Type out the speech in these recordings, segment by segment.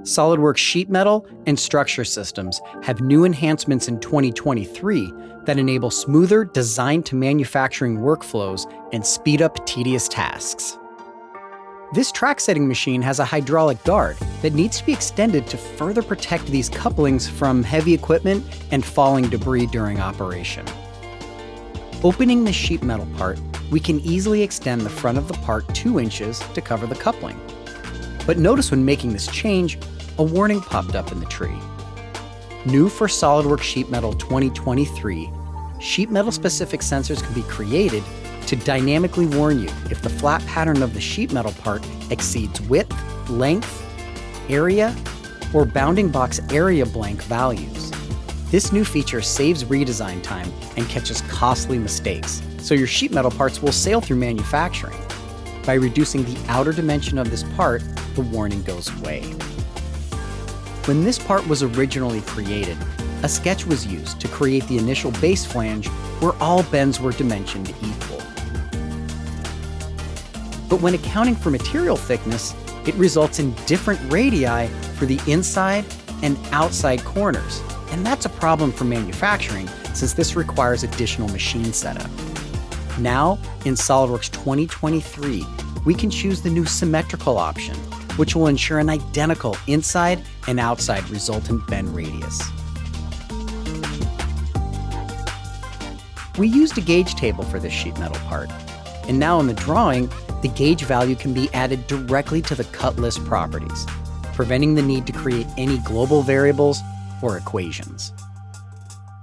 SOLIDWORKS sheet metal and structure systems have new enhancements in 2023 that enable smoother design-to-manufacturing workflows and speed up tedious tasks. This track setting machine has a hydraulic guard that needs to be extended to further protect these couplings from heavy equipment and falling debris during operation. Opening the sheet metal part, we can easily extend the front of the part 2 inches to cover the coupling. But notice when making this change, a warning popped up in the tree. New for SOLIDWORKS Sheet Metal 2023, sheet metal specific sensors can be created to dynamically warn you if the flat pattern of the sheet metal part exceeds width, length, area, or bounding box area blank values. This new feature saves redesign time and catches costly mistakes, so your sheet metal parts will sail through manufacturing. By reducing the outer dimension of this part, the warning goes away. When this part was originally created, a sketch was used to create the initial base flange where all bends were dimensioned equal. But when accounting for material thickness, it results in different radii for the inside and outside corners, and that's a problem for manufacturing since this requires additional machine setup. Now, in SOLIDWORKS 2023, we can choose the new symmetrical option, which will ensure an identical inside and outside resultant bend radius. We used a gauge table for this sheet metal part, and now in the drawing, the gauge value can be added directly to the cut list properties, preventing the need to create any global variables or equations.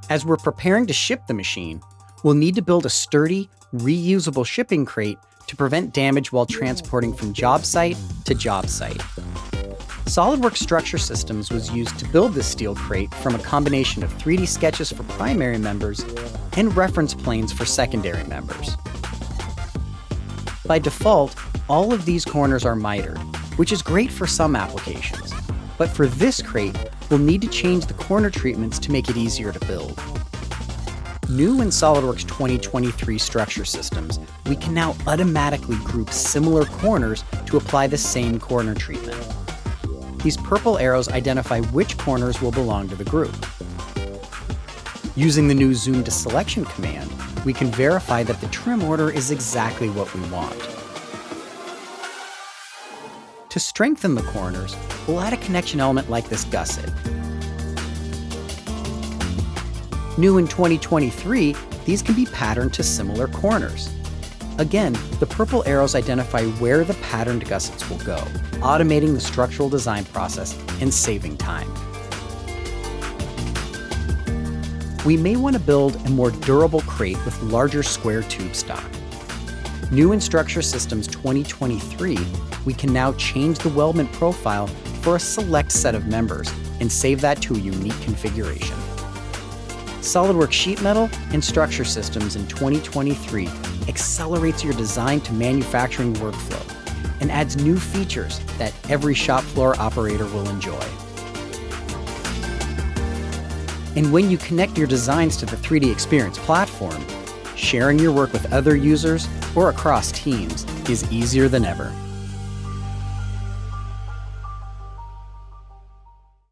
As we're preparing to ship the machine, we'll need to build a sturdy, reusable shipping crate to prevent damage while transporting from job site to job site. SOLIDWORKS Structure Systems was used to build this steel crate from a combination of 3D sketches for primary members and reference planes for secondary members. By default, all of these corners are mitered, which is great for some applications. But for this crate, we'll need to change the corner treatments to make it easier to build. New in SOLIDWORKS 2023 structure systems, we can now automatically group similar corners to apply the same corner treatment. These purple arrows identify which corners will belong to the group. Using the new Zoom to Selection command, we can verify that the trim order is exactly what we want. To strengthen the corners, we'll add a connection element like this gusset. New in 2023, these can be patterned to similar corners. Again, the purple arrows identify where the patterned gussets will go, automating the structural design process and saving time. We may want to build a more durable crate with larger square tube stock. New in Structure Systems 2023, we can now change the weldment profile for a select set of members and save that to a unique configuration. SOLIDWORKS Sheet Metal and Structure Systems in 2023 accelerates your design to manufacturing workflow and adds new features that every shop floor operator will enjoy. And when you connect your designs to the 3D Experience platform, sharing your work with other users or across teams is easier than ever.